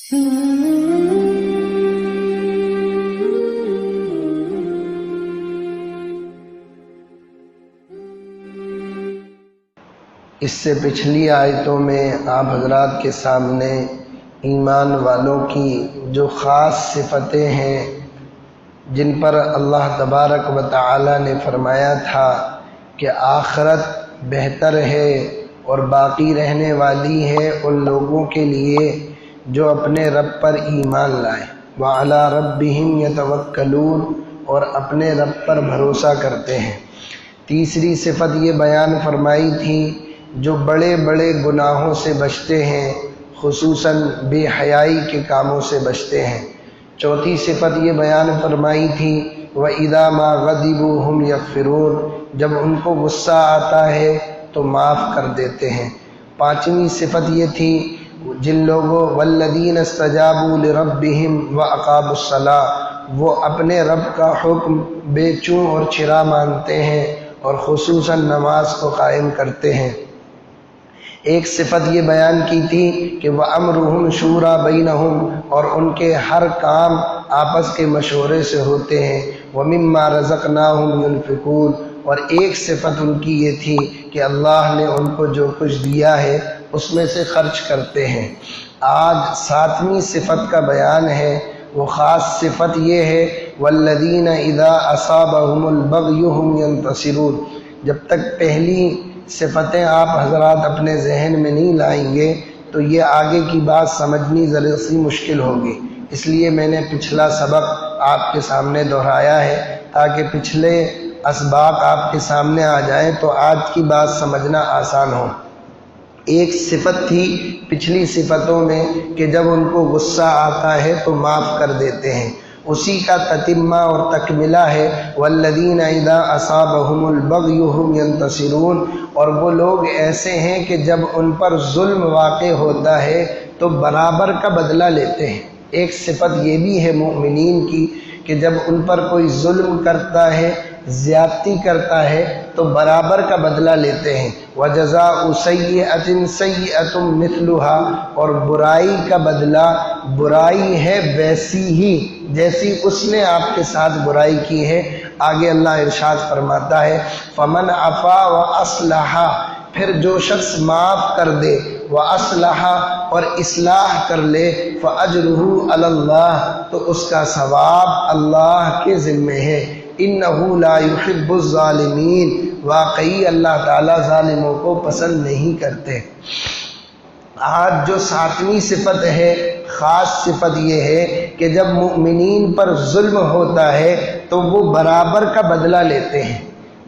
اس سے پچھلی آیتوں میں آپ حضرات کے سامنے ایمان والوں کی جو خاص صفتیں ہیں جن پر اللہ تبارک و تعالی نے فرمایا تھا کہ آخرت بہتر ہے اور باقی رہنے والی ہے ان لوگوں کے لیے جو اپنے رب پر ایمان لائیں، وعلی ربہم یتوکلون، اور اپنے رب پر بھروسہ کرتے ہیں۔ تیسری صفت یہ بیان فرمائی تھی جو بڑے بڑے گناہوں سے بچتے ہیں، خصوصاً بے حیائی کے کاموں سے بچتے ہیں۔ چوتھی صفت یہ بیان فرمائی تھی وَإِذَا مَا غَضِبُوا هُمْ يَغْفِرُونَ، جب ان کو غصہ آتا ہے تو معاف کر دیتے ہیں۔ پانچویں صفت یہ تھی جن لوگوں وَالَّذِينَ اسْتَجَابُوا لِرَبِّهِمْ وَأَقَامُوا الصَّلَاةَ، وہ اپنے رب کا حکم بے چوں اور چرا مانتے ہیں اور خصوصاً نماز کو قائم کرتے ہیں۔ ایک صفت یہ بیان کی تھی کہ وَأَمْرُهُمْ شُورَىٰ بَيْنَهُمْ، اور ان کے ہر کام آپس کے مشورے سے ہوتے ہیں۔ وَمِمَّا رَزَقْنَاهُمْ يُنْفِقُونَ، اور ایک صفت ان کی یہ تھی کہ اللہ نے ان کو جو کچھ دیا ہے اس میں سے خرچ کرتے ہیں۔ آج ساتویں صفت کا بیان ہے، وہ خاص صفت یہ ہے وَالَّذِينَ إِذَا أَصَابَهُمُ الْبَغْيُ هُمْ يَنْتَصِرُونَ۔ جب تک پہلی صفتیں آپ حضرات اپنے ذہن میں نہیں لائیں گے تو یہ آگے کی بات سمجھنی ذرا سی مشکل ہوگی، اس لیے میں نے پچھلا سبق آپ کے سامنے دہرایا ہے تاکہ پچھلے اسباق آپ کے سامنے آ جائیں تو آج کی بات سمجھنا آسان ہو۔ ایک صفت تھی پچھلی صفتوں میں کہ جب ان کو غصہ آتا ہے تو معاف کر دیتے ہیں، اسی کا تتمہ اور تکملہ ہے والذین اذا اصابہم البغی ہم ینتصرون، اور وہ لوگ ایسے ہیں کہ جب ان پر ظلم واقع ہوتا ہے تو برابر کا بدلہ لیتے ہیں۔ ایک صفت یہ بھی ہے مومنین کی کہ جب ان پر کوئی ظلم کرتا ہے، زیادتی کرتا ہے تو برابر کا بدلہ لیتے ہیں۔ وَجَزَاءُ سَيِّئَةٍ سَيِّئَةٌ مِثْلُهَا، اور برائی کا بدلہ برائی ہے ویسی ہی جیسی اس نے آپ کے ساتھ برائی کی ہے۔ آگے اللہ ارشاد فرماتا ہے فَمَنْ عَفَا وَأَصْلَحَ، پھر جو شخص معاف کر دے وَأَصْلَحَ، اور اصلاح کر لے فَأَجْرُهُ عَلَى اللَّهِ، تو اس کا ثواب اللہ کے ذمے ہے۔ إِنَّهُ لَا يُحِبُّ الظَّالِمِينَ، واقعی اللہ تعالیٰ ظالموں کو پسند نہیں کرتے۔ آج جو ساتویں صفت ہے، خاص صفت یہ ہے کہ جب مومنین پر ظلم ہوتا ہے تو وہ برابر کا بدلہ لیتے ہیں،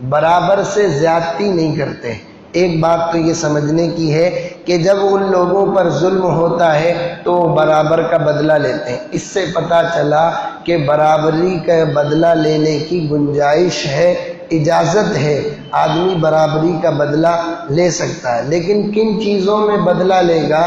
برابر سے زیادتی نہیں کرتے۔ ایک بات تو یہ سمجھنے کی ہے کہ جب ان لوگوں پر ظلم ہوتا ہے تو وہ برابر کا بدلہ لیتے ہیں۔ اس سے پتہ چلا کہ برابری کا بدلہ لینے کی گنجائش ہے، اجازت ہے، آدمی برابری کا بدلہ لے سکتا ہے، لیکن کن چیزوں میں بدلہ لے گا؟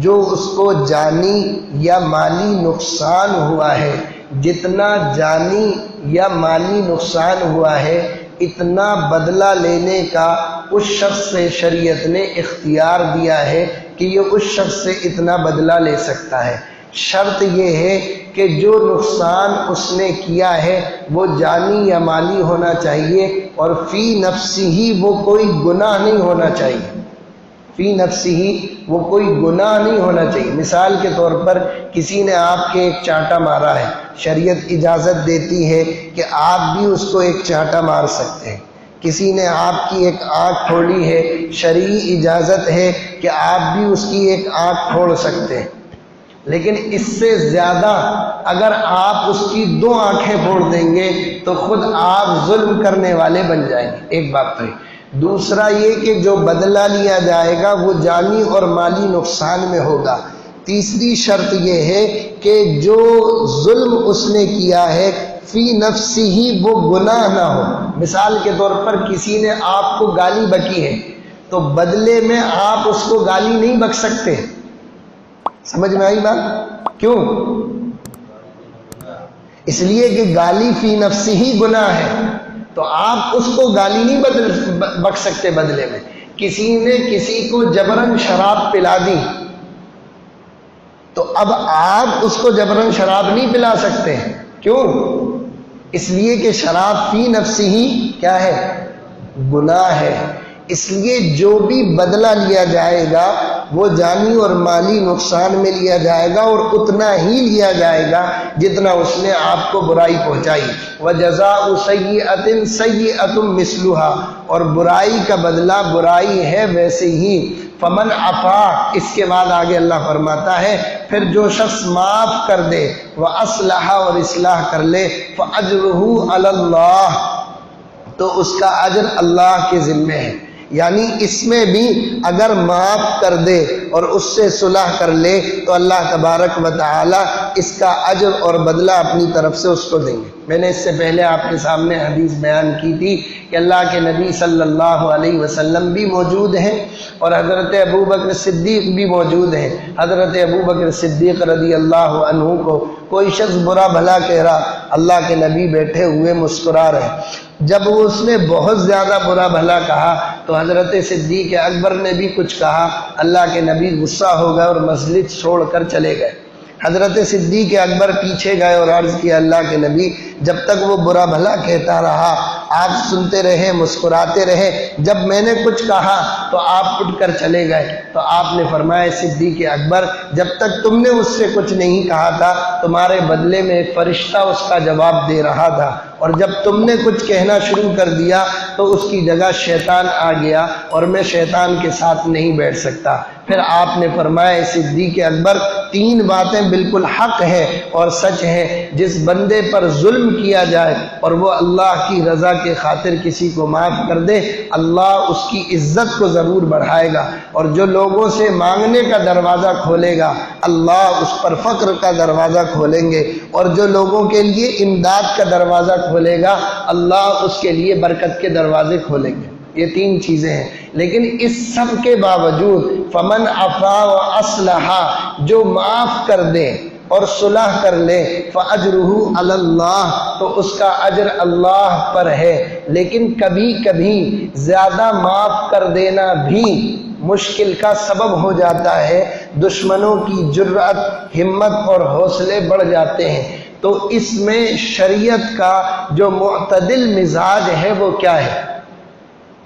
جو اس کو جانی یا مالی نقصان ہوا ہے، جتنا جانی یا مالی نقصان ہوا ہے اتنا بدلہ لینے کا اس شخص سے شریعت نے اختیار دیا ہے کہ یہ اس شخص سے اتنا بدلہ لے سکتا ہے۔ شرط یہ ہے کہ جو نقصان اس نے کیا ہے وہ جانی یا مالی ہونا چاہیے، اور فی نفسی ہی وہ کوئی گناہ نہیں ہونا چاہیے، فی نفسی ہی وہ کوئی گناہ نہیں ہونا چاہیے۔ مثال کے طور پر کسی نے آپ کے ایک چانٹا مارا ہے، شریعت اجازت دیتی ہے کہ آپ بھی اس کو ایک چانٹا مار سکتے ہیں۔ کسی نے آپ کی ایک آنکھ پھوڑی ہے، شرعی اجازت ہے کہ آپ بھی اس کی ایک آنکھ پھوڑ سکتے ہیں، لیکن اس سے زیادہ اگر آپ اس کی 2 آنکھیں پھوڑ دیں گے تو خود آپ ظلم کرنے والے بن جائیں گے۔ ایک بات تو ہے۔ دوسرا یہ کہ جو بدلہ لیا جائے گا وہ جانی اور مالی نقصان میں ہوگا۔ تیسری شرط یہ ہے کہ جو ظلم اس نے کیا ہے فی نفسی ہی وہ گناہ نہ ہو۔ مثال کے طور پر کسی نے آپ کو گالی بکی ہے تو بدلے میں آپ اس کو گالی نہیں بک سکتے۔ سمجھ میں آئی بات؟ کیوں؟ اس لیے کہ گالی فی نفسی ہی گناہ ہے، تو آپ اس کو گالی نہیں بک سکتے بدلے میں۔ کسی نے کسی کو جبراً شراب پلا دی تو اب آپ اس کو جبرن شراب نہیں پلا سکتے. کیوں؟ اس لیے کہ شراب فی نفسی ہی کیا ہے؟ گناہ ہے. اس لیے جو بھی بدلہ لیا جائے گا وہ جانی اور مالی نقصان میں لیا جائے گا، اور اتنا ہی لیا جائے گا جتنا اس نے آپ کو برائی پہنچائی. وَجَزَاءُ سَيِّئَةٍ سَيِّئَةٌ مِثْلُهَا، اور برائی کا بدلہ برائی ہے ویسے ہی. فمن عفا، اس کے بعد آگے اللہ فرماتا ہے پھر جو شخص معاف کر دے، وَأَصْلَحَ، اور اصلاح کر لے، فَأَجْرُهُ عَلَى اللَّهِ، تو اس کا اجر اللہ کے ذمے ہے. یعنی اس میں بھی اگر معاف کر دے اور اس سے صلح کر لے تو اللہ تبارک و تعالی اس کا اجر اور بدلہ اپنی طرف سے اس کو دیں گے. میں نے اس سے پہلے آپ کے سامنے حدیث بیان کی تھی کہ اللہ کے نبی صلی اللہ علیہ وسلم بھی موجود ہیں اور حضرت ابو بکر صدیق بھی موجود ہیں. حضرت ابو بکر صدیق رضی اللہ عنہ کو کوئی شخص برا بھلا کہہ رہا، اللہ کے نبی بیٹھے ہوئے مسکرا رہے. جب وہ اس نے بہت زیادہ برا بھلا کہا تو حضرت صدیق اکبر نے بھی کچھ کہا. اللہ کے نبی غصہ ہو گئے اور مسجد چھوڑ کر چلے گئے. حضرت صدیق اکبر پیچھے گئے اور عرض کیا، اللہ کے نبی جب تک وہ برا بھلا کہتا رہا آپ سنتے رہے، مسکراتے رہے، جب میں نے کچھ کہا تو آپ اٹھ کر چلے گئے. تو آپ نے فرمایا، صدیق اکبر جب تک تم نے اس سے کچھ نہیں کہا تھا تمہارے بدلے میں ایک فرشتہ اس کا جواب دے رہا تھا، اور جب تم نے کچھ کہنا شروع کر دیا تو اس کی جگہ شیطان آ گیا اور میں شیطان کے ساتھ نہیں بیٹھ سکتا. پھر آپ نے فرمایا، صدیق اکبر 3 باتیں بالکل حق ہے اور سچ ہے. جس بندے پر ظلم کیا جائے اور وہ اللہ کی رضا کے خاطر کسی کو معاف کر دے، اللہ اس کی عزت کو ضرور بڑھائے گا، اور جو لوگوں سے مانگنے کا دروازہ کھولے گا اللہ اس پر فقر کا دروازہ کھولیں گے، اور جو لوگوں کے لیے امداد کا دروازہ کھولے گا اللہ اس کے لیے برکت کے دروازے کھولیں گے. یہ 3 چیزیں ہیں. لیکن اس سب کے باوجود فمن عفا و اصلح، جو معاف کر دے اور صلح کر لے، فاجرہ علی اللہ، تو اس کا اجر اللہ پر ہے. لیکن کبھی کبھی زیادہ معاف کر دینا بھی مشکل کا سبب ہو جاتا ہے. دشمنوں کی جرأت، ہمت اور حوصلے بڑھ جاتے ہیں. تو اس میں شریعت کا جو معتدل مزاج ہے وہ کیا ہے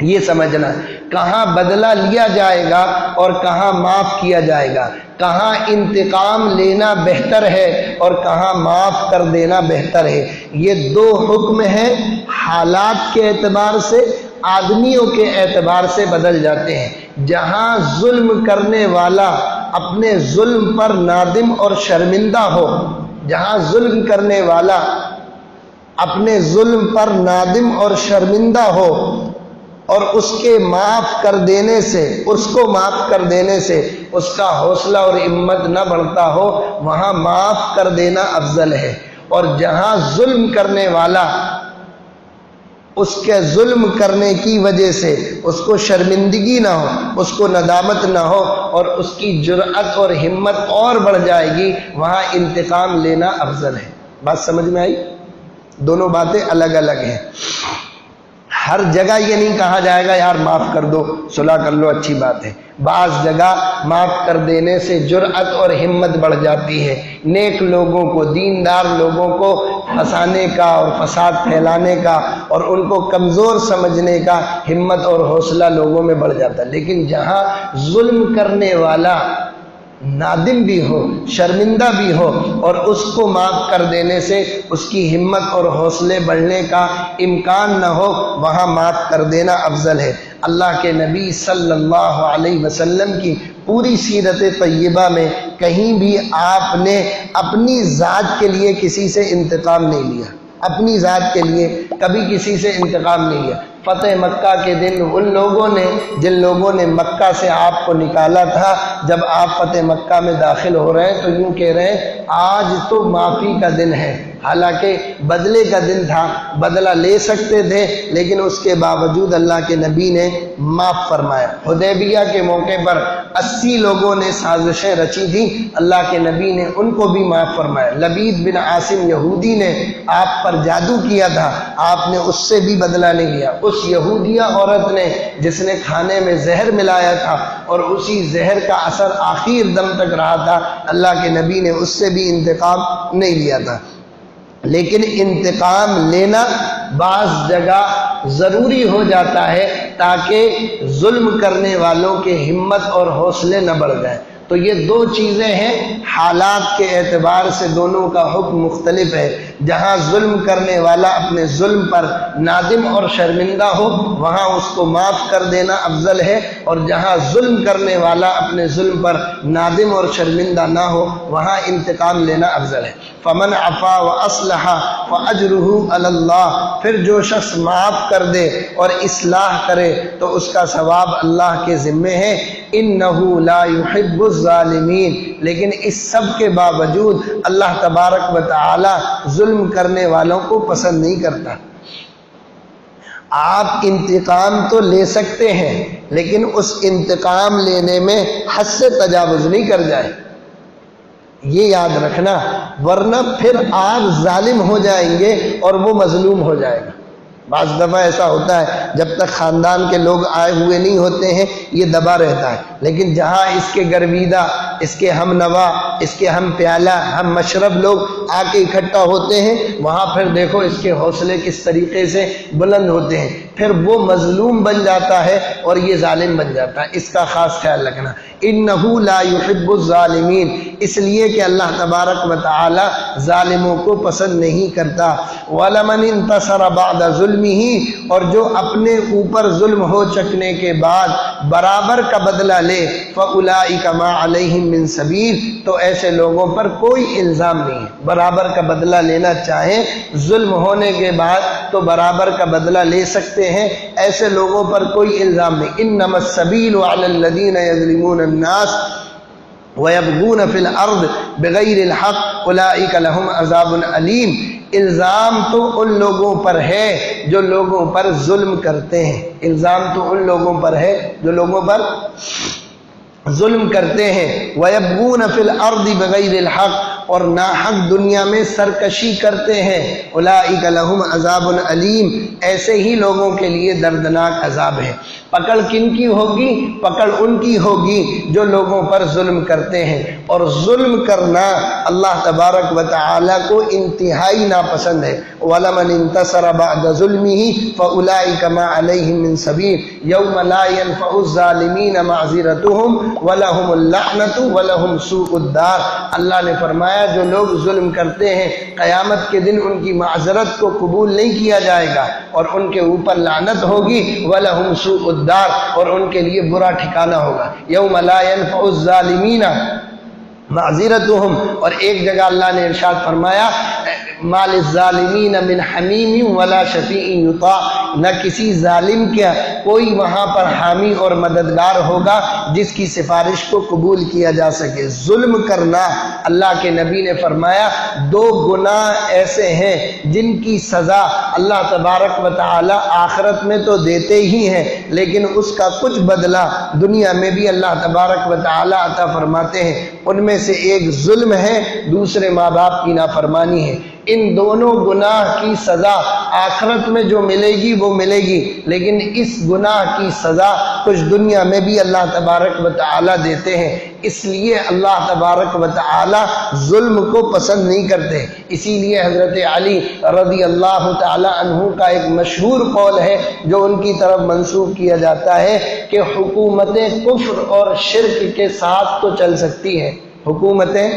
یہ سمجھنا. کہاں بدلہ لیا جائے گا اور کہاں معاف کیا جائے گا، کہاں انتقام لینا بہتر ہے اور کہاں معاف کر دینا بہتر ہے. یہ 2 حکم ہیں، حالات کے اعتبار سے، آدمیوں کے اعتبار سے بدل جاتے ہیں. جہاں ظلم کرنے والا اپنے ظلم پر نادم اور شرمندہ ہو، جہاں ظلم کرنے والا اپنے ظلم پر نادم اور شرمندہ ہو اور اس کے معاف کر دینے سے، اس کو معاف کر دینے سے اس کا حوصلہ اور ہمت نہ بڑھتا ہو، وہاں معاف کر دینا افضل ہے. اور جہاں ظلم کرنے والا اس کے ظلم کرنے کی وجہ سے اس کو شرمندگی نہ ہو، اس کو ندامت نہ ہو اور اس کی جرأت اور ہمت اور بڑھ جائے گی، وہاں انتقام لینا افضل ہے. بات سمجھ میں آئی؟ دونوں باتیں الگ الگ ہیں. ہر جگہ یہ نہیں کہا جائے گا یار معاف کر دو، صلح کر لو، اچھی بات ہے. بعض جگہ معاف کر دینے سے جرأت اور ہمت بڑھ جاتی ہے. نیک لوگوں کو، دیندار لوگوں کو پھنسانے کا اور فساد پھیلانے کا اور ان کو کمزور سمجھنے کا ہمت اور حوصلہ لوگوں میں بڑھ جاتا ہے. لیکن جہاں ظلم کرنے والا نادم بھی ہو، شرمندہ بھی ہو اور اس کو معاف کر دینے سے اس کی ہمت اور حوصلے بڑھنے کا امکان نہ ہو، وہاں معاف کر دینا افضل ہے. اللہ کے نبی صلی اللہ علیہ وسلم کی پوری سیرت طیبہ میں کہیں بھی آپ نے اپنی ذات کے لیے کسی سے انتقام نہیں لیا، اپنی ذات کے لیے کبھی کسی سے انتقام نہیں لیا. فتح مکہ کے دن ان لوگوں نے، جن لوگوں نے مکہ سے آپ کو نکالا تھا، جب آپ فتح مکہ میں داخل ہو رہے ہیں تو یوں کہہ رہے ہیں آج تو معافی کا دن ہے، حالانکہ بدلے کا دن تھا، بدلہ لے سکتے تھے، لیکن اس کے باوجود اللہ کے نبی نے معاف فرمایا۔ حدیبیہ کے موقع پر 80 لوگوں نے سازشیں رچی تھیں، اللہ کے نبی نے ان کو بھی معاف فرمایا۔ لبید بن عاصم یہودی نے آپ پر جادو کیا تھا، آپ نے اس سے بھی بدلہ نہیں لیا۔ اس یہودیہ عورت نے جس نے کھانے میں زہر ملایا تھا اور اسی زہر کا اثر آخر دم تک رہا تھا، اللہ کے نبی نے اس سے بھی انتقام نہیں لیا تھا۔ لیکن انتقام لینا بعض جگہ ضروری ہو جاتا ہے تاکہ ظلم کرنے والوں کے ہمت اور حوصلے نہ بڑھ جائیں۔ تو یہ دو چیزیں ہیں، حالات کے اعتبار سے دونوں کا حکم مختلف ہے۔ جہاں ظلم کرنے والا اپنے ظلم پر نادم اور شرمندہ ہو وہاں اس کو معاف کر دینا افضل ہے، اور جہاں ظلم کرنے والا اپنے ظلم پر نادم اور شرمندہ نہ ہو وہاں انتقام لینا افضل ہے۔ فمن عفا واصلح فاجرہ علی اللہ، پھر جو شخص معاف کر دے اور اصلاح کرے تو اس کا ثواب اللہ کے ذمے ہے۔ انہ لا یحب الظالمین، لیکن اس سب کے باوجود اللہ تبارک و تعالی ظلم کرنے والوں کو پسند نہیں کرتا۔ آپ انتقام تو لے سکتے ہیں لیکن اس انتقام لینے میں حد سے تجاوز نہیں کر جائے، یہ یاد رکھنا، ورنہ پھر آپ ظالم ہو جائیں گے اور وہ مظلوم ہو جائے گا۔ بعض دفعہ ایسا ہوتا ہے جب تک خاندان کے لوگ آئے ہوئے نہیں ہوتے ہیں یہ دبا رہتا ہے، لیکن جہاں اس کے گرویدہ، اس کے ہم نوا، اس کے ہم پیالہ، ہم مشرب لوگ آ کے اکٹھا ہوتے ہیں وہاں پھر دیکھو اس کے حوصلے کس طریقے سے بلند ہوتے ہیں، پھر وہ مظلوم بن جاتا ہے اور یہ ظالم بن جاتا ہے۔ اس کا خاص خیال رکھنا۔ انہ لا یحب الظالمین، اس لیے کہ اللہ تبارک و تعالی ظالموں کو پسند نہیں کرتا۔ وَلَمَنِ انتصر بعد ظلمہ، اور جو اپنے اوپر ظلم ہو چکنے کے بعد برابر کا بدلہ لے، فَأُولَٰئِكَ مَا عَلَيْهِم مِّن سَبِيلٍ، تو ایسے لوگوں پر کوئی الزام نہیں ہے۔ برابر کا بدلہ لینا چاہیں ظلم ہونے کے بعد تو برابر کا بدلہ لے سکتے ہیں، ایسے لوگوں پر کوئی الزام نہیں۔ انما السبیل علی الذین یظلمون الناس ویبغون فی الارض بغیر الحق اولئک لهم عذاب علیم، الزام تو ان لوگوں پر ہے جو لوگوں پر ظلم کرتے ہیں، الزام تو ان لوگوں پر ہے جو لوگوں پر ظلم کرتے ہیں۔ وَيَبْغُونَ فِي الْأَرْضِ بِغَيْرِ الْحَقِّ، اور ناحق دنیا میں سرکشی کرتے ہیں۔ اولئک لہم عذاب علیم، ایسے ہی لوگوں کے لیے دردناک عذاب ہے۔ پکڑ کن کی ہوگی؟ پکڑ ان کی ہوگی جو لوگوں پر ظلم کرتے ہیں، اور ظلم کرنا اللہ تبارک و تعالی کو انتہائی ناپسند ہے۔ وَلَمَنِ انتصر بعد ظلمه فَأُولَئِكَ مَا عَلَيْهِم مِّن سَبِيلٍ يَوْمَ لَا يَنفَعُ الظَّالِمِينَ مَعْذِرَتُهُمْ وَلَهُمُ اللَّعْنَةُ وَلَهُمْ سُوءُ الدَّارِ، اللہ نے فرمایا جو لوگ ظلم کرتے ہیں قیامت کے دن ان کی معذرت کو قبول نہیں کیا جائے گا اور ان کے اوپر لعنت ہوگی۔ وَلَهُمْ سُوءُ الدَّارِ، اور ان کے لیے برا ٹھکانہ ہوگا۔ یوم لا ينفع الظالمین معذرتهم، اور ایک جگہ اللہ نے ارشاد فرمایا ما للظالمین من حمیم ولا شفیع یطاع، نہ کسی ظالم کا کوئی وہاں پر حامی اور مددگار ہوگا جس کی سفارش کو قبول کیا جا سکے۔ ظلم کرنا، اللہ کے نبی نے فرمایا دو گناہ ایسے ہیں جن کی سزا اللہ تبارک و تعالی آخرت میں تو دیتے ہی ہیں لیکن اس کا کچھ بدلہ دنیا میں بھی اللہ تبارک و تعالی عطا فرماتے ہیں۔ ان میں سے ایک ظلم ہے، دوسرے ماں باپ کی نافرمانی ہے۔ ان دونوں گناہ کی سزا آخرت میں جو ملے گی وہ ملے گی، لیکن اس گناہ کی سزا کچھ دنیا میں بھی اللہ تبارک و تعالی دیتے ہیں۔ اس لیے اللہ تبارک و تعالی ظلم کو پسند نہیں کرتے۔ اسی لیے حضرت علی رضی اللہ تعالی عنہ کا ایک مشہور قول ہے جو ان کی طرف منسوب کیا جاتا ہے کہ حکومتیں کفر اور شرک کے ساتھ تو چل سکتی ہیں، حکومتیں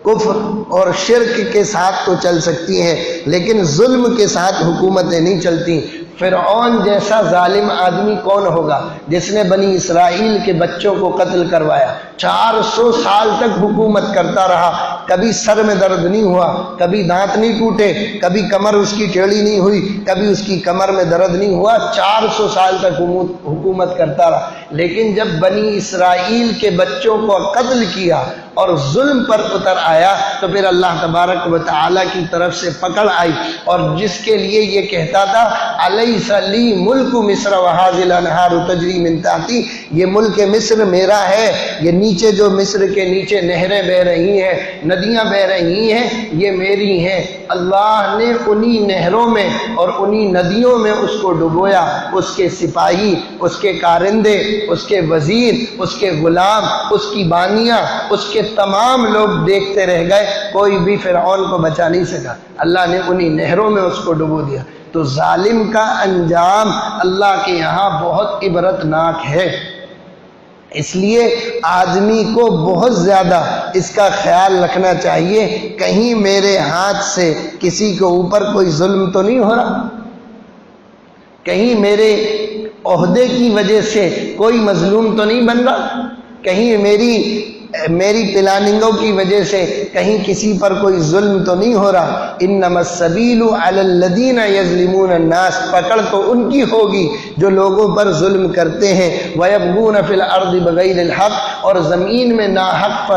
کفر اور شرک کے ساتھ تو چل سکتی ہیں لیکن ظلم کے ساتھ حکومتیں نہیں چلتی۔ فرعون جیسا ظالم آدمی کون ہوگا جس نے بنی اسرائیل کے بچوں کو قتل کروایا، 400 سال تک حکومت کرتا رہا، کبھی سر میں درد نہیں ہوا، کبھی دانت نہیں ٹوٹے، کبھی کمر اس کی ٹیڑھی نہیں ہوئی، کبھی اس کی کمر میں درد نہیں ہوا، 400 سال تک حکومت کرتا رہا۔ لیکن جب بنی اسرائیل کے بچوں کو قتل کیا اور ظلم پر اتر آیا تو پھر اللہ تبارک و تعالی کی طرف سے پکڑ آئی، اور جس کے لیے یہ کہتا تھا الیس لی ملک مصر وہذہ الانہار تجری من تحتی، یہ ملک مصر میرا ہے، یہ نیچے جو مصر کے نیچے نہریں بہ رہی ہیں، ندیاں بہ رہی ہیں، یہ میری ہیں۔ اللہ نے انہی نہروں میں اور انہی ندیوں میں اس کو ڈبویا، اس کے سپاہی، اس کے کارندے، اس کے وزیر، اس کے غلام، اس کی بانیاں، اس کے تمام لوگ دیکھتے رہ گئے، کوئی بھی فرعون کو بچا نہیں سکا، اللہ نے انہی نہروں میں اس کو ڈبو دیا۔ تو ظالم کا انجام اللہ کے یہاں بہت عبرتناک ہے، اس لیے آدمی کو بہت زیادہ اس کا خیال رکھنا چاہیے کہیں میرے ہاتھ سے کسی کے اوپر کوئی ظلم تو نہیں ہو رہا، کہیں میرے عہدے کی وجہ سے کوئی مظلوم تو نہیں بن رہا، کہیں میری پلاننگوں کی وجہ سے کہیں کسی پر کوئی ظلم تو نہیں ہو رہا۔ انما السبیل علی الذین یظلمون الناس، پکڑ تو ان کی ہوگی جو لوگوں پر ظلم کرتے ہیں، ویبغون فی الارض بغیر الحق، اور زمین میں ناحق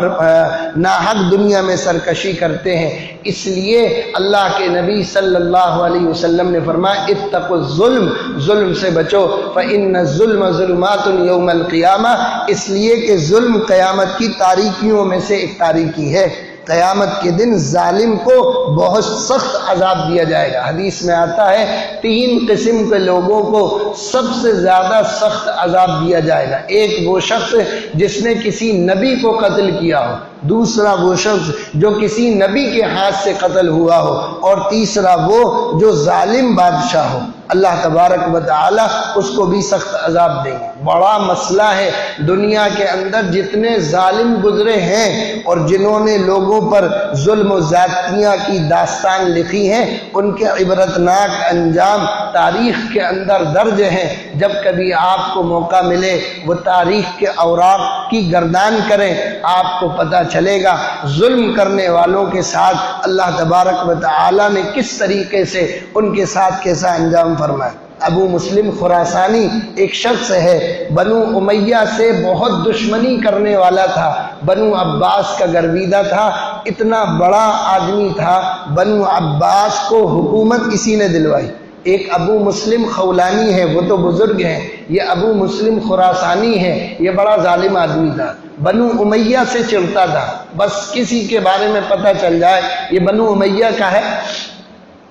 دنیا میں سرکشی کرتے ہیں۔ اس لیے اللہ کے نبی صلی اللہ علیہ وسلم نے فرمایا اتقوا الظلم، ظلم سے بچو، فإن الظلم ظلمات یوم القیامہ، اس لیے کہ ظلم قیامت کی تاریکیوں میں سے ایک تاریکی ہے۔ قیامت کے دن ظالم کو بہت سخت عذاب دیا جائے گا۔ حدیث میں آتا ہے 3 قسم کے لوگوں کو سب سے زیادہ سخت عذاب دیا جائے گا۔ ایک وہ شخص جس نے کسی نبی کو قتل کیا ہو، دوسرا وہ شخص جو کسی نبی کے ہاتھ سے قتل ہوا ہو، اور تیسرا وہ جو ظالم بادشاہ ہو۔ اللہ تبارک و تعالی اس کو بھی سخت عذاب دیں گے۔ بڑا مسئلہ ہے، دنیا کے اندر جتنے ظالم گزرے ہیں اور جنہوں نے لوگوں پر ظلم و زیادتیاں کی داستان لکھی ہیں، ان کے عبرتناک انجام تاریخ کے اندر درج ہیں۔ جب کبھی آپ کو موقع ملے وہ تاریخ کے اوراق کی گردان کریں، آپ کو پتہ چلے گا ظلم کرنے والوں کے ساتھ اللہ تبارک و تعالی نے کس طریقے سے ان کے ساتھ کیسا انجام فرمایا۔ ابو مسلم خراسانی ایک شخص ہے، بنو امیہ سے بہت دشمنی کرنے والا تھا، بنو عباس کا گرویدہ تھا، اتنا بڑا آدمی تھا، بنو عباس کو حکومت اسی نے دلوائی۔ ایک ابو مسلم خولانی ہے، وہ تو بزرگ ہیں، یہ ابو مسلم خراسانی ہے، یہ بڑا ظالم آدمی تھا، بنو امیہ سے چڑھتا تھا، بس کسی کے بارے میں پتہ چل جائے یہ بنو امیہ کا ہے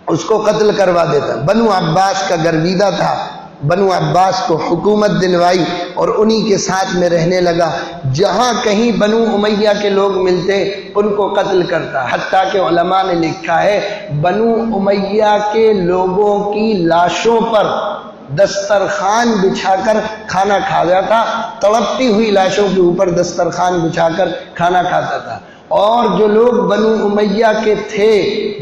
اس کو قتل کروا دیتا۔ بنو عباس کا گرویدہ تھا، بنو عباس کو حکومت دلوائی اور انہی کے ساتھ میں رہنے لگا، جہاں کہیں بنو امیہ کے لوگ ملتے ان کو قتل کرتا، حتیٰ کہ علماء نے لکھا ہے بنو امیہ کے لوگوں کی لاشوں پر دسترخوان بچھا کر کھانا کھا جاتا، تڑپتی ہوئی لاشوں کے اوپر دسترخوان بچھا کر کھانا کھاتا تھا۔ اور جو لوگ بنو امیہ کے تھے،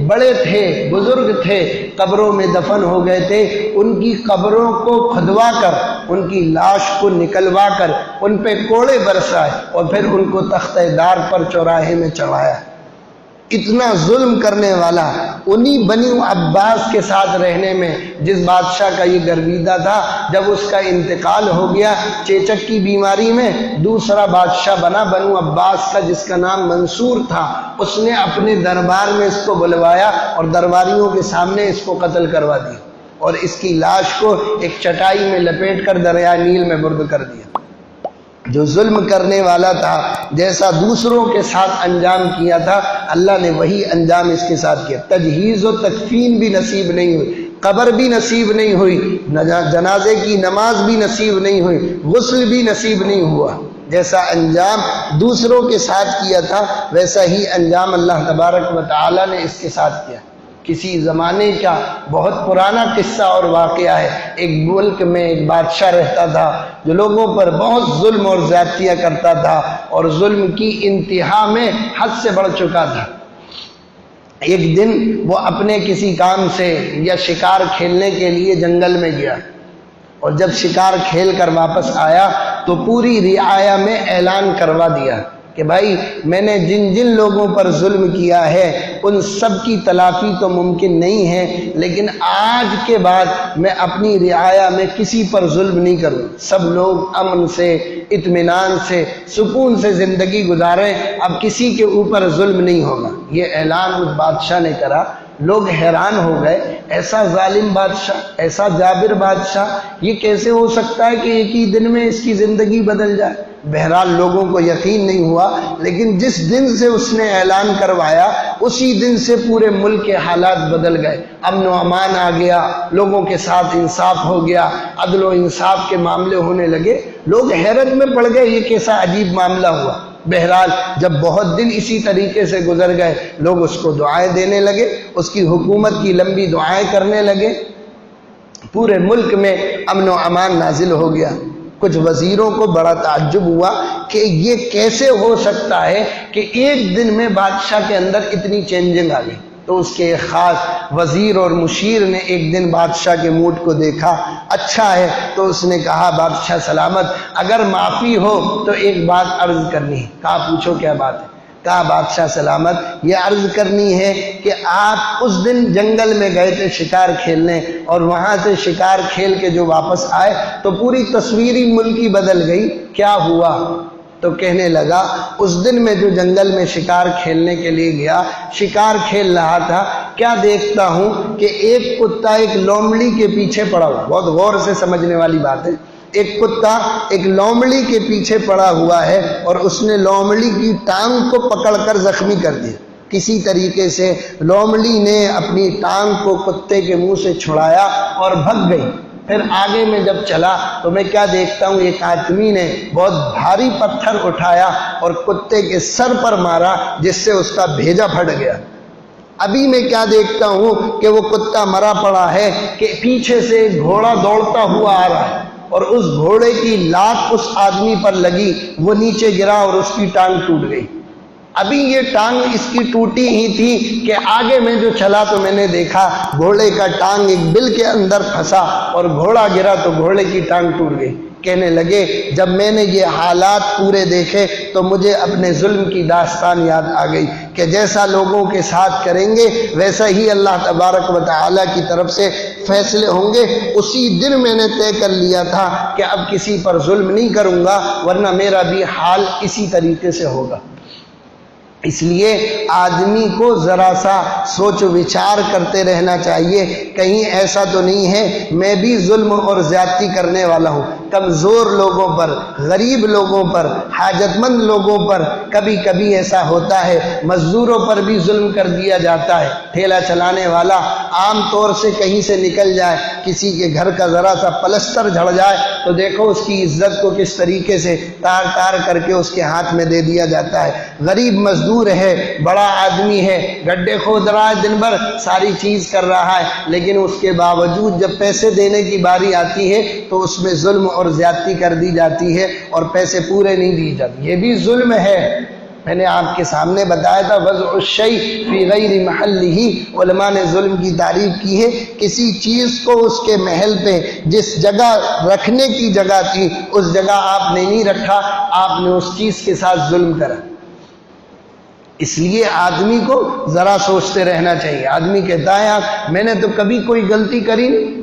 بڑے تھے، بزرگ تھے، قبروں میں دفن ہو گئے تھے، ان کی قبروں کو کھدوا کر، ان کی لاش کو نکلوا کر ان پہ کوڑے برسائے اور پھر ان کو تختہ دار پر چوراہے میں چڑھایا۔ اتنا ظلم کرنے والا انہی بنی عباس کے ساتھ رہنے میں جس بادشاہ کا یہ گرویدہ تھا، جب اس کا انتقال ہو گیا چیچک کی بیماری میں، دوسرا بادشاہ بنا بنو عباس کا جس کا نام منصور تھا، اس نے اپنے دربار میں اس کو بلوایا اور درباریوں کے سامنے اس کو قتل کروا دیا اور اس کی لاش کو ایک چٹائی میں لپیٹ کر دریا نیل میں برد کر دیا۔ جو ظلم کرنے والا تھا، جیسا دوسروں کے ساتھ انجام کیا تھا، اللہ نے وہی انجام اس کے ساتھ کیا۔ تجہیز و تکفین بھی نصیب نہیں ہوئی، قبر بھی نصیب نہیں ہوئی، جنازے کی نماز بھی نصیب نہیں ہوئی، غسل بھی نصیب نہیں ہوا۔ جیسا انجام دوسروں کے ساتھ کیا تھا ویسا ہی انجام اللہ تبارک و تعالی نے اس کے ساتھ کیا۔ کسی زمانے کا بہت پرانا قصہ اور واقعہ ہے، ایک ملک میں ایک بادشاہ رہتا تھا جو لوگوں پر بہت ظلم اور زیادتیاں کرتا تھا اور ظلم کی انتہا میں حد سے بڑھ چکا تھا۔ ایک دن وہ اپنے کسی کام سے یا شکار کھیلنے کے لیے جنگل میں گیا، اور جب شکار کھیل کر واپس آیا تو پوری رعایا میں اعلان کروا دیا کہ بھائی میں نے جن جن لوگوں پر ظلم کیا ہے ان سب کی تلافی تو ممکن نہیں ہے، لیکن آج کے بعد میں اپنی رعایا میں کسی پر ظلم نہیں کروں، سب لوگ امن سے، اطمینان سے، سکون سے زندگی گزاریں، اب کسی کے اوپر ظلم نہیں ہوگا۔ یہ اعلان اس بادشاہ نے کرا، لوگ حیران ہو گئے، ایسا ظالم بادشاہ، ایسا جابر بادشاہ، یہ کیسے ہو سکتا ہے کہ ایک ہی دن میں اس کی زندگی بدل جائے؟ بہرحال لوگوں کو یقین نہیں ہوا، لیکن جس دن سے اس نے اعلان کروایا اسی دن سے پورے ملک کے حالات بدل گئے، امن و امان آ گیا، لوگوں کے ساتھ انصاف ہو گیا، عدل و انصاف کے معاملے ہونے لگے، لوگ حیرت میں پڑ گئے یہ کیسا عجیب معاملہ ہوا۔ بہرحال جب بہت دن اسی طریقے سے گزر گئے، لوگ اس کو دعائیں دینے لگے، اس کی حکومت کی لمبی دعائیں کرنے لگے، پورے ملک میں امن و امان نازل ہو گیا۔ کچھ وزیروں کو بڑا تعجب ہوا کہ یہ کیسے ہو سکتا ہے کہ ایک دن میں بادشاہ کے اندر اتنی چینجنگ آ گئی۔ تو اس کے ایک خاص وزیر اور مشیر نے ایک دن بادشاہ کے موڈ کو دیکھا، اچھا ہے، تو اس نے کہا بادشاہ سلامت، اگر معافی ہو تو ایک بات عرض کرنی ہے۔ کہا پوچھو کیا بات ہے؟ کہا بادشاہ سلامت یہ عرض کرنی ہے کہ آپ اس دن جنگل میں گئے تھے شکار کھیلنے، اور وہاں سے شکار کھیل کے جو واپس آئے تو پوری تصویری ملکی بدل گئی، کیا ہوا؟ تو کہنے لگا اس دن میں جو جنگل میں شکار کھیلنے کے لیے گیا، شکار کھیل رہا تھا، کیا دیکھتا ہوں کہ ایک کتا ایک لومڑی کے پیچھے پڑا ہوا، بہت غور سے سمجھنے والی بات ہے، ایک کتا ایک لومڑی کے پیچھے پڑا ہوا ہے اور اس نے لومڑی کی ٹانگ کو پکڑ کر زخمی کر دیا۔ کسی طریقے سے لومڑی نے اپنی ٹانگ کو کتے کے منہ سے چھڑایا اور بھگ گئی۔ پھر آگے میں جب چلا تو میں کیا دیکھتا ہوں، ایک آدمی نے بہت بھاری پتھر اٹھایا اور کتے کے سر پر مارا، جس سے اس کا بھیجا پھٹ گیا۔ ابھی میں کیا دیکھتا ہوں کہ وہ کتا مرا پڑا ہے کہ پیچھے سے ایک گھوڑا دوڑتا ہوا آ رہا ہے، اور اس گھوڑے کی لات اس آدمی پر لگی، وہ نیچے گرا اور اس کی ٹانگ ٹوٹ گئی۔ ابھی یہ ٹانگ اس کی ٹوٹی ہی تھی کہ آگے میں جو چلا تو میں نے دیکھا گھوڑے کا ٹانگ ایک بل کے اندر پھنسا اور گھوڑا گرا تو گھوڑے کی ٹانگ ٹوٹ گئی۔ کہنے لگے جب میں نے یہ حالات پورے دیکھے تو مجھے اپنے ظلم کی داستان یاد آ گئی کہ جیسا لوگوں کے ساتھ کریں گے ویسا ہی اللہ تبارک و تعالیٰ کی طرف سے فیصلے ہوں گے۔ اسی دن میں نے طے کر لیا تھا کہ اب کسی پر ظلم نہیں کروں گا، ورنہ میرا بھی حال اسی طریقے سے ہوگا۔ اس لیے آدمی کو ذرا سا سوچ و وچار کرتے رہنا چاہیے، کہیں ایسا تو نہیں ہے میں بھی ظلم اور زیادتی کرنے والا ہوں، کمزور لوگوں پر، غریب لوگوں پر، حاجت مند لوگوں پر کبھی کبھی ایسا ہوتا ہے، مزدوروں پر بھی ظلم کر دیا جاتا ہے۔ ٹھیلا چلانے والا عام طور سے کہیں سے نکل جائے، کسی کے گھر کا ذرا سا پلستر جھڑ جائے تو دیکھو اس کی عزت کو کس طریقے سے تار تار کر کے اس کے ہاتھ میں دے دیا جاتا ہے۔ غریب مزدور ہے، بڑا آدمی ہے، گڈھے کھود رہا ہے، دن بھر ساری چیز کر رہا ہے، لیکن اس کے باوجود جب پیسے دینے کی باری آتی ہے تو اس میں ظلم اور زیادتی کر دی جاتی ہے اور پیسے پورے نہیں دیے جاتے، یہ بھی ظلم ہے۔ میں نے آپ کے سامنے بتایا تھا وضع الشیء فی غیر محلہ، علماء نے ظلم کی تعریف کی ہے، کسی چیز کو اس کے محل پہ جس جگہ رکھنے کی جگہ تھی اس جگہ آپ نے نہیں رکھا، آپ نے اس چیز کے ساتھ ظلم کرا۔ اس لیے آدمی کو ذرا سوچتے رہنا چاہیے۔ آدمی کہتا ہے میں نے تو کبھی کوئی غلطی کری نہیں،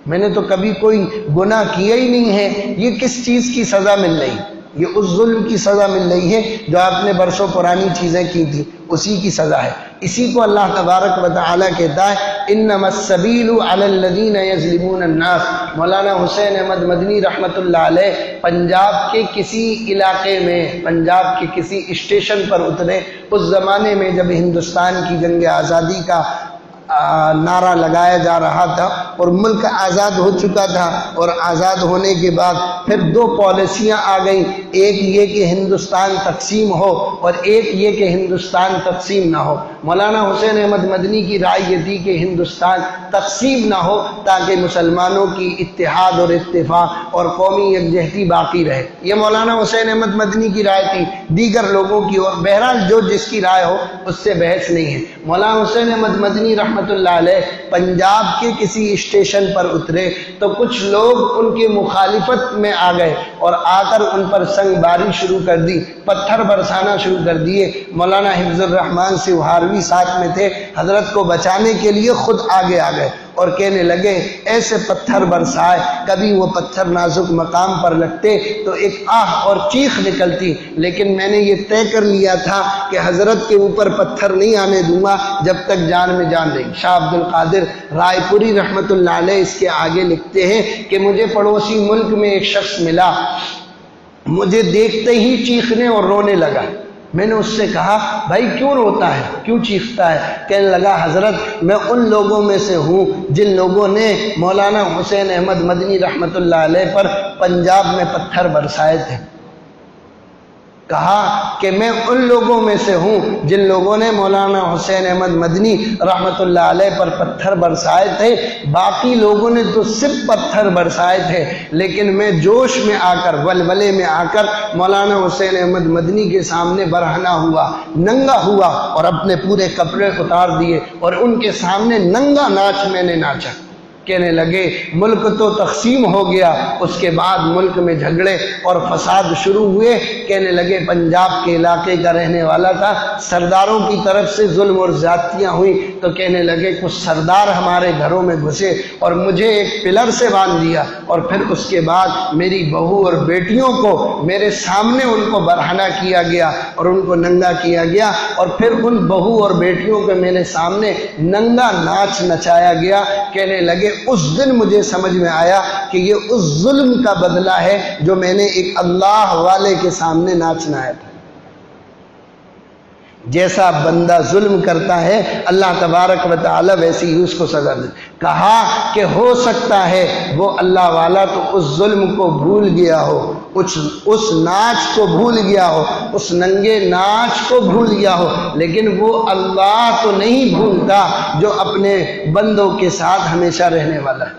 میں نے تو کبھی کوئی گناہ کیا ہی نہیں ہے، یہ کس چیز کی سزا مل رہی؟ یہ اس ظلم کی سزا مل رہی ہے جو آپ نے برسوں پرانی چیزیں کی تھی، اسی کی سزا ہے۔ اسی کو اللہ تبارک و تعالیٰ کہتا ہے انما السبیل علی الذین یظلمون الناس۔ مولانا حسین احمد مدنی رحمۃ اللہ علیہ پنجاب کے کسی علاقے میں، پنجاب کے کسی اسٹیشن پر اترے، اس زمانے میں جب ہندوستان کی جنگ آزادی کا نعرہ لگایا جا رہا تھا اور ملک آزاد ہو چکا تھا، اور آزاد ہونے کے بعد پھر دو پالیسیاں آ گئیں، ایک یہ کہ ہندوستان تقسیم ہو اور ایک یہ کہ ہندوستان تقسیم نہ ہو۔ مولانا حسین احمد مدنی کی رائے یہ تھی کہ ہندوستان تقسیم نہ ہو تاکہ مسلمانوں کی اتحاد اور اتفاق اور قومی یکجہتی باقی رہے، یہ مولانا حسین احمد مدنی کی رائے تھی، دیگر لوگوں کی اور بہرحال جو جس کی رائے ہو اس سے بحث نہیں ہے۔ مولانا حسین احمد مدنی رحمۃ اللہ علیہ پنجاب کے کسی اسٹیشن پر اترے تو کچھ لوگ ان کی مخالفت میں آ گئے اور آ کر ان پر سنگ باری شروع کر دی، پتھر برسانا شروع کر دیے۔ مولانا حفظ الرحمان سیوہاروی ساتھ میں تھے، حضرت کو بچانے کے لیے خود آگے آ گئے اور کہنے لگے ایسے پتھر برسائے، کبھی وہ پتھر نازک مقام پر لگتے تو ایک آہ اور چیخ نکلتی، لیکن میں نے یہ طے کر لیا تھا کہ حضرت کے اوپر پتھر نہیں آنے دوں گا جب تک جان میں جان رہی۔ شاہ عبد القادر رائے پوری رحمۃ اللہ علیہ اس کے آگے لکھتے ہیں کہ مجھے پڑوسی ملک میں ایک شخص ملا، مجھے دیکھتے ہی چیخنے اور رونے لگا۔ میں نے اس سے کہا بھائی کیوں روتا ہے، کیوں چیختا ہے؟ کہنے لگا حضرت میں ان لوگوں میں سے ہوں جن لوگوں نے مولانا حسین احمد مدنی رحمۃ اللہ علیہ پر پنجاب میں پتھر برسائے تھے۔ کہا کہ میں ان لوگوں میں سے ہوں جن لوگوں نے مولانا حسین احمد مدنی رحمۃ اللہ علیہ پر پتھر برسائے تھے، باقی لوگوں نے تو صرف پتھر برسائے تھے، لیکن میں جوش میں آ کر، ولولے میں آ کر مولانا حسین احمد مدنی کے سامنے برہنہ ہوا، ننگا ہوا اور اپنے پورے کپڑے اتار دیے اور ان کے سامنے ننگا ناچ میں نے ناچا۔ کہنے لگے ملک تو تقسیم ہو گیا، اس کے بعد ملک میں جھگڑے اور فساد شروع ہوئے۔ کہنے لگے پنجاب کے علاقے کا رہنے والا تھا، سرداروں کی طرف سے ظلم اور زیادتیاں ہوئی تو کہنے لگے کچھ سردار ہمارے گھروں میں گھسے اور مجھے ایک پلر سے باندھ دیا، اور پھر اس کے بعد میری بہو اور بیٹیوں کو میرے سامنے ان کو برہنہ کیا گیا اور ان کو ننگا کیا گیا، اور پھر ان بہو اور بیٹیوں کو میرے سامنے ننگا ناچ نچایا گیا۔ کہنے لگے اس دن مجھے سمجھ میں آیا کہ یہ اس ظلم کا بدلہ ہے جو میں نے ایک اللہ والے کے سامنے ناچنا ہے۔ جیسا بندہ ظلم کرتا ہے اللہ تبارک و تعالی ویسی ہی اس کو سزا دے۔ کہا کہ ہو سکتا ہے وہ اللہ والا تو اس ظلم کو بھول گیا ہو، اس ناچ کو بھول گیا ہو، اس ننگے ناچ کو بھول گیا ہو، لیکن وہ اللہ تو نہیں بھولتا جو اپنے بندوں کے ساتھ ہمیشہ رہنے والا ہے۔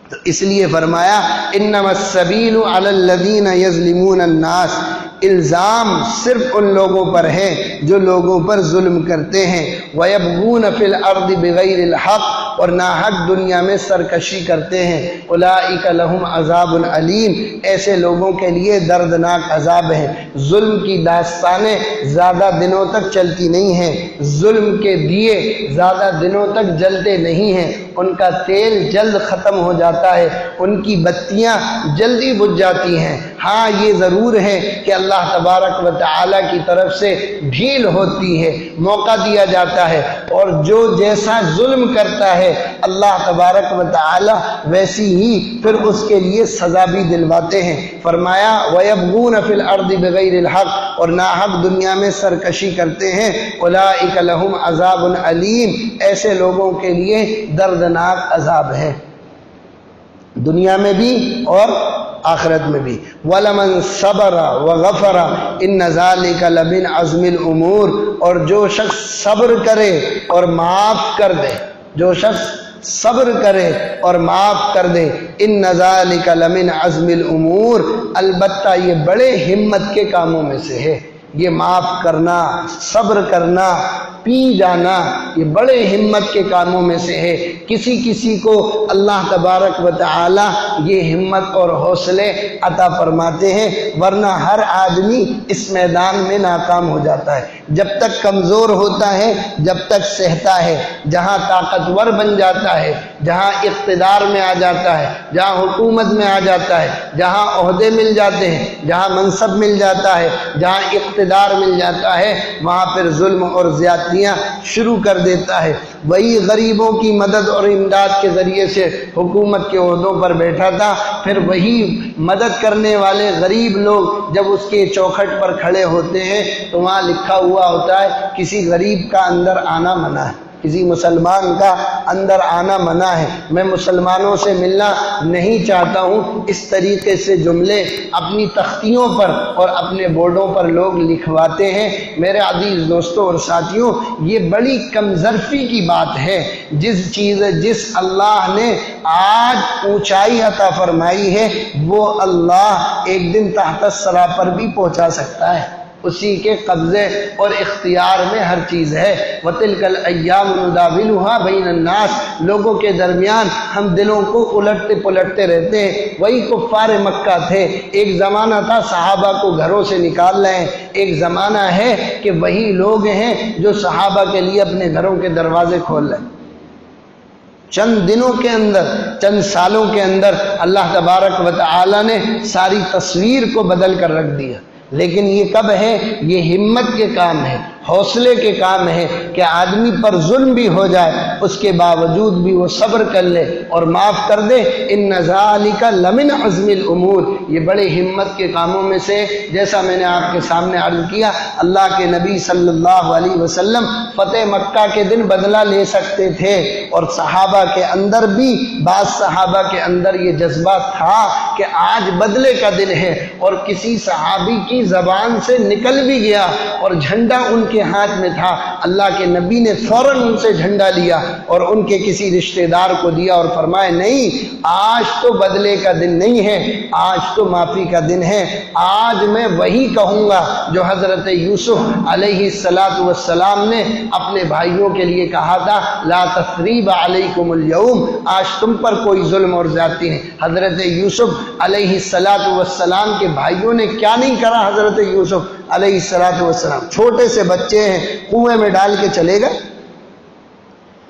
تو اس لیے فرمایا انما السبیل علی الذین یظلمون الناس، الزام صرف ان لوگوں پر ہے جو لوگوں پر ظلم کرتے ہیں، وَيَبْغُونَ فِي الْأَرْضِ بِغَيْرِ الْحَقِّ، اور ناحق دنیا میں سرکشی کرتے ہیں، اولئک لہم عذاب علیم، ایسے لوگوں کے لیے دردناک عذاب ہے۔ ظلم کی داستانیں زیادہ دنوں تک چلتی نہیں ہیں، ظلم کے دیے زیادہ دنوں تک جلتے نہیں ہیں، ان کا تیل جلد ختم ہو جاتا ہے، ان کی بتیاں جلدی بجھ جاتی ہیں۔ ہاں یہ ضرور ہے کہ اللہ تبارک و تعالی کی طرف سے ڈھیل ہوتی ہے، موقع دیا جاتا ہے، اور جو جیسا ظلم کرتا ہے اللہ تبارک و تعالی ویسی ہی پھر اس کے لیے سزا بھی دلواتے ہیں۔ فرمایا وَيَبْغُونَ فِي الْأَرْضِ بِغَيْرِ الْحَقِّ، اور ناحق دنیا میں سرکشی کرتے ہیں، اولئک لہم عذاب علیم، ایسے لوگوں کے لیے دردناک عذاب ہے، دنیا میں بھی اور آخرت میں بھی۔ وَلَمَنْ صَبَرَ وَغَفَرَ إِنَّ ذَلِكَ لَمِنْ عَزْمِ الْأُمُورِ، اور جو شخص صبر کرے اور معاف کر دے، جو شخص صبر کرے اور معاف کر دے، إِنَّ ذَلِكَ لَمِنْ عَزْمِ الْأُمُورِ، البتہ یہ بڑے ہمت کے کاموں میں سے ہے۔ یہ معاف کرنا، صبر کرنا، پی جانا، یہ بڑے ہمت کے کاموں میں سے ہے۔ کسی کو اللہ تبارک و تعالی یہ ہمت اور حوصلے عطا فرماتے ہیں، ورنہ ہر آدمی اس میدان میں ناکام ہو جاتا ہے۔ جب تک کمزور ہوتا ہے، جب تک سہتا ہے، جہاں طاقتور بن جاتا ہے، جہاں اقتدار میں آ جاتا ہے، جہاں حکومت میں آ جاتا ہے، جہاں عہدے مل جاتے ہیں، جہاں منصب مل جاتا ہے، جہاں اقتدار مل جاتا ہے، وہاں پھر ظلم اور زیادتیاں شروع کر دیتا ہے۔ وہی غریبوں کی مدد اور امداد کے ذریعے سے حکومت کے عہدوں پر بیٹھا تھا، پھر وہی مدد کرنے والے غریب لوگ جب اس کے چوکھٹ پر کھڑے ہوتے ہیں تو وہاں لکھا ہوا ہوتا ہے کسی غریب کا اندر آنا منع ہے، کسی مسلمان کا اندر آنا منع ہے۔ میں مسلمانوں سے ملنا نہیں چاہتا ہوں، اس طریقے سے جملے اپنی تختیوں پر اور اپنے بورڈوں پر لوگ لکھواتے ہیں۔ میرے عزیز دوستوں اور ساتھیوں، یہ بڑی کمظرفی کی بات ہے۔ جس اللہ نے آج اونچائی عطا فرمائی ہے، وہ اللہ ایک دن تحت الثری پر بھی پہنچا سکتا ہے۔ اسی کے قبضے اور اختیار میں ہر چیز ہے۔ وَتِلْكَ الْأَيَّامُ نُدَاوِلُهَا بَيْنَ النَّاسِ، لوگوں کے درمیان ہم دلوں کو الٹتے پلٹتے رہتے ہیں۔ وہی کفار مکہ تھے، ایک زمانہ تھا صحابہ کو گھروں سے نکال رہے ہیں، ایک زمانہ ہے کہ وہی لوگ ہیں جو صحابہ کے لیے اپنے گھروں کے دروازے کھول رہے ہیں۔ چند دنوں کے اندر، چند سالوں کے اندر اللہ تبارک و تعالی نے ساری تصویر کو بدل کر رکھ دیا۔ لیکن یہ کب ہے؟ یہ ہمت کے کام ہے، حوصلے کے کام ہے کہ آدمی پر ظلم بھی ہو جائے اس کے باوجود بھی وہ صبر کر لے اور معاف کر دے۔ ان ذالک لمن عزم الامور، یہ بڑے ہمت کے کاموں میں سے، جیسا میں نے آپ کے سامنے عرض کیا، اللہ کے نبی صلی اللہ علیہ وسلم فتح مکہ کے دن بدلہ لے سکتے تھے، اور صحابہ کے اندر بھی، بعض صحابہ کے اندر یہ جذبہ تھا کہ آج بدلے کا دن ہے، اور کسی صحابی کی زبان سے نکل بھی گیا اور جھنڈا ان کے ہاتھ میں تھا، اللہ کے نبی نے فوراً ان سے جھنڈا لیا اور ان کے کسی رشتہ دار کو دیا اور فرمایا نہیں، آج تو بدلے کا دن نہیں ہے، آج تو معافی کا دن ہے، آج میں وہی کہوں گا جو حضرت یوسف علیہ السلام نے اپنے بھائیوں کے لیے کہا تھا، لا تثریب علیکم اليوم، آج تم پر کوئی ظلم اور زیادتی نہیں۔ حضرت یوسف علیہ السلام کے بھائیوں نے کیا نہیں کرا؟ حضرت یوسف علیہ السلام چھوٹے سے بچے ہیں، کنویں میں ڈال کے چلے گئے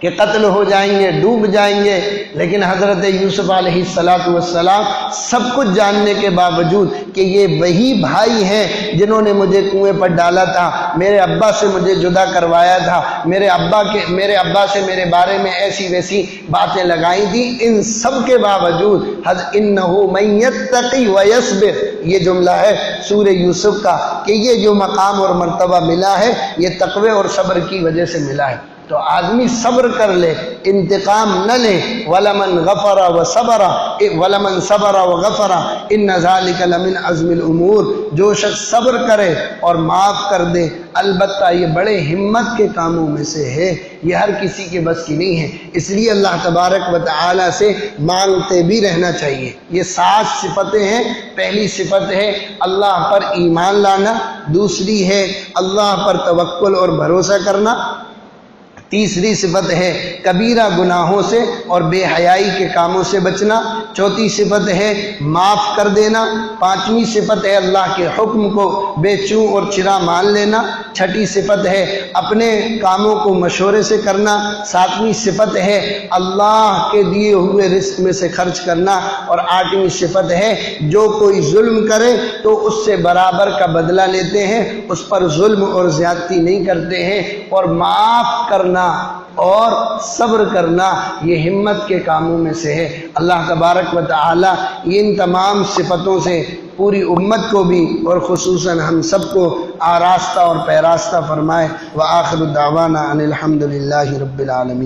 کہ قتل ہو جائیں گے، ڈوب جائیں گے، لیکن حضرت یوسف علیہ السلام سب کچھ جاننے کے باوجود کہ یہ وہی بھائی ہیں جنہوں نے مجھے کنویں پر ڈالا تھا، میرے ابا سے مجھے جدا کروایا تھا، میرے ابا سے میرے بارے میں ایسی ویسی باتیں لگائی تھی، ان سب کے باوجود اِنَّهُ مَن يَتَّقِ وَيَصْبِرْ، یہ جملہ ہے سورہ یوسف کا کہ یہ جو مقام اور مرتبہ ملا ہے یہ تقوی اور صبر کی وجہ سے ملا ہے۔ تو آدمی صبر کر لے، انتقام نہ لے، وَلَمَنْ غَفَرَ وَصَبَرَ وَلَمَنْ صَبَرَ وَغَفَرَ إِنَّ ذَلِكَ لَمِنْ عَزْمِ الْأُمُورِ، جو شخص صبر کرے اور معاف کر دے، البتہ یہ بڑے ہمت کے کاموں میں سے ہے، یہ ہر کسی کے بس کی نہیں ہے۔ اس لیے اللہ تبارک و تعالی سے مانگتے بھی رہنا چاہیے۔ یہ 7 صفتیں ہیں۔ پہلی صفت ہے اللہ پر ایمان لانا، دوسری ہے اللہ پر توکل اور بھروسہ کرنا، تیسری صفت ہے کبیرہ گناہوں سے اور بے حیائی کے کاموں سے بچنا، چوتھی صفت ہے معاف کر دینا، پانچویں صفت ہے اللہ کے حکم کو بے چوں اور چرا مان لینا، چھٹی صفت ہے اپنے کاموں کو مشورے سے کرنا، ساتویں صفت ہے اللہ کے دیے ہوئے رزق میں سے خرچ کرنا، اور آٹھویں صفت ہے جو کوئی ظلم کرے تو اس سے برابر کا بدلہ لیتے ہیں، اس پر ظلم اور زیادتی نہیں کرتے ہیں، اور معاف کرنا اور صبر کرنا یہ ہمت کے کاموں میں سے ہے۔ اللہ تبارک و تعالی ان تمام صفتوں سے پوری امت کو بھی اور خصوصاً ہم سب کو آراستہ اور پیراستہ فرمائے۔ وآخر دعوانا ان الحمد للہ رب العالمین۔